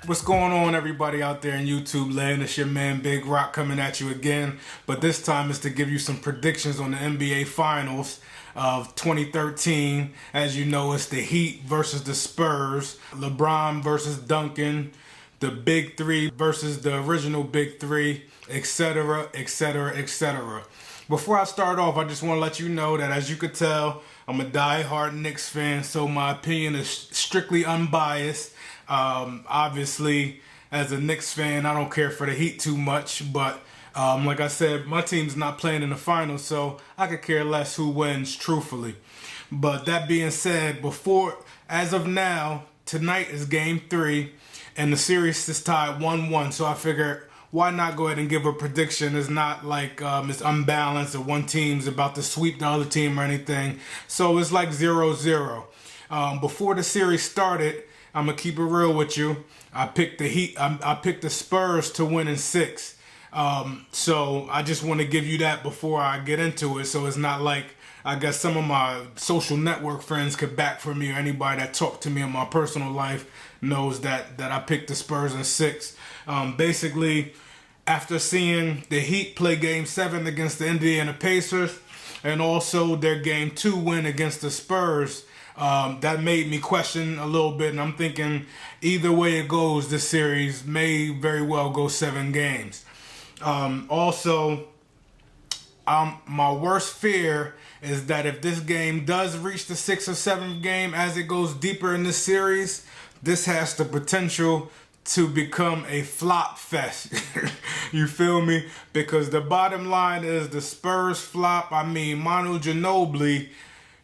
What's going on, everybody out there in YouTube land? It's your man Big Rock coming at you again, but this time is to give you some predictions on the NBA Finals of 2013. As you know, it's the Heat versus the Spurs, LeBron versus Duncan, the Big Three versus the original Big Three, etc., etc., etc. Before I start off, I just want to let you know that, as you could tell, I'm a die-hard Knicks fan, so my opinion is strictly unbiased. Obviously, as a Knicks fan, I don't care for the Heat too much, but like I said, my team's not playing in the finals, so I could care less who wins, truthfully. But that being said, as of now, tonight is Game 3, and the series is tied 1-1, so I figured, why not go ahead and give a prediction? It's not like it's unbalanced or one team's about to sweep the other team or anything. So it's like 0-0. Before the series started, I'm going to keep it real with you. I picked the Heat. I picked the Spurs to win in 6. So I just want to give you that before I get into it. So it's not like, I guess some of my social network friends could back for me, or anybody that talked to me in my personal life knows that I picked the Spurs in 6. Basically, after seeing the Heat play Game 7 against the Indiana Pacers and also their Game 2 win against the Spurs, that made me question a little bit, and I'm thinking either way it goes, this series may very well go 7 games. Also, my worst fear is that if this game does reach the 6th or 7th game as it goes deeper in this series, this has the potential to become a flop fest. You feel me? Because the bottom line is the Spurs flop. I mean, Manu Ginobili,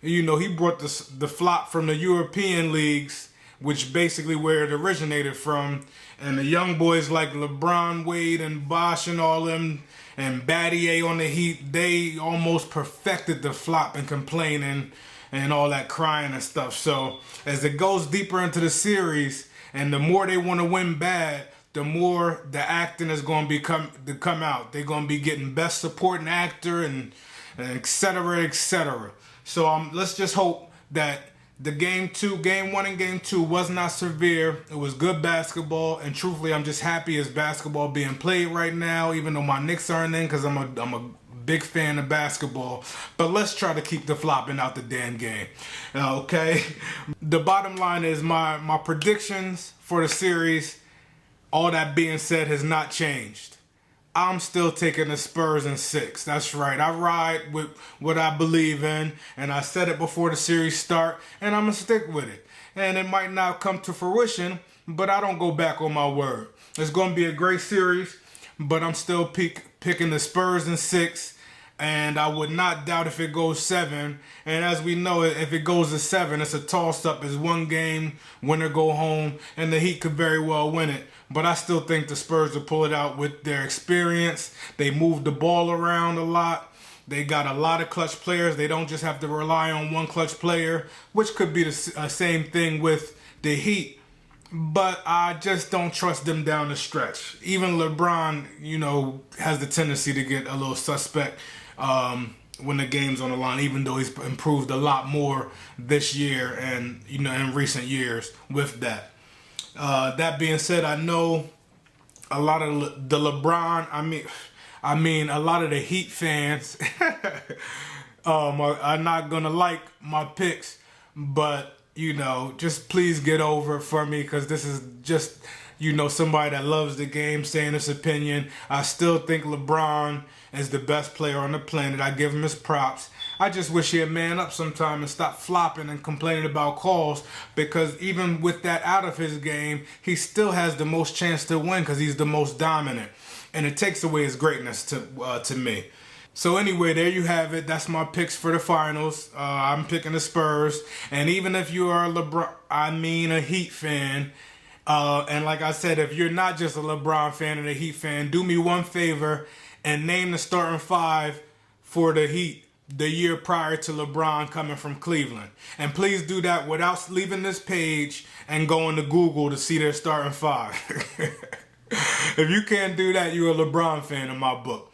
you know, he brought the flop from the European leagues, which basically where it originated from. And the young boys like LeBron, Wade, and Bosh and all them, and Battier on the Heat, they almost perfected the flop and complaining and all that crying and stuff. So as it goes deeper into the series, and the more they want to win bad, the more the acting is going to come out. They're going to be getting best supporting actor and et cetera, et cetera. So let's just hope that the Game 1 and Game 2 was not severe. It was good basketball, and truthfully, I'm just happy as basketball being played right now, even though my Knicks aren't in, because I'm a big fan of basketball. But let's try to keep the flopping out the damn game. Okay? The bottom line is my predictions for the series, all that being said, has not changed. I'm still taking the Spurs in 6. That's right. I ride with what I believe in, and I said it before the series start, and I'm going to stick with it. And it might not come to fruition, but I don't go back on my word. It's going to be a great series, but I'm still picking the Spurs in 6, and I would not doubt if it goes 7. And as we know, if it goes to 7, it's a toss-up. It's one game, win or go home, and the Heat could very well win it. But I still think the Spurs will pull it out with their experience. They move the ball around a lot. They got a lot of clutch players. They don't just have to rely on one clutch player, which could be the same thing with the Heat. But I just don't trust them down the stretch. Even LeBron, you know, has the tendency to get a little suspect when the game's on the line, even though he's improved a lot more this year and, you know, in recent years with that. That being said, I know a lot of the LeBron, I mean a lot of the Heat fans are not going to like my picks, but, you know, just please get over it for me, because this is just, you know, somebody that loves the game saying his opinion. I still think LeBron is the best player on the planet. I give him his props. I just wish he'd man up sometime and stop flopping and complaining about calls, because even with that out of his game, he still has the most chance to win because he's the most dominant. And it takes away his greatness to me. So anyway, there you have it. That's my picks for the finals. I'm picking the Spurs. And even if you are a Heat fan, and like I said, if you're not just a LeBron fan and a Heat fan, do me one favor and name the starting 5 for the Heat the year prior to LeBron coming from Cleveland. And please do that without leaving this page and going to Google to see their starting 5. If you can't do that, you're a LeBron fan in my book.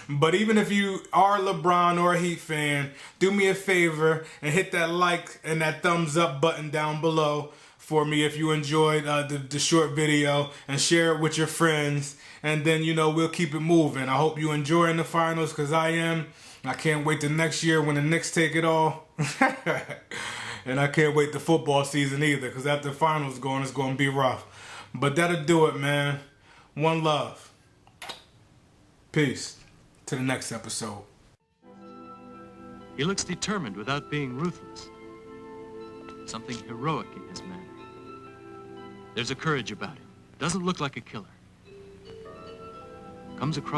But even if you are a LeBron or a Heat fan, do me a favor and hit that like and that thumbs up button down below for me if you enjoyed the short video, and share it with your friends. And then, you know, we'll keep it moving. I hope you're enjoying the finals, because I am. I can't wait to next year when the Knicks take it all. And I can't wait the football season either, because after the finals going, it's going to be rough. But that'll do it, man. One love. Peace. To the next episode. He looks determined without being ruthless. Something heroic in his manner. There's a courage about him. Doesn't look like a killer. Comes across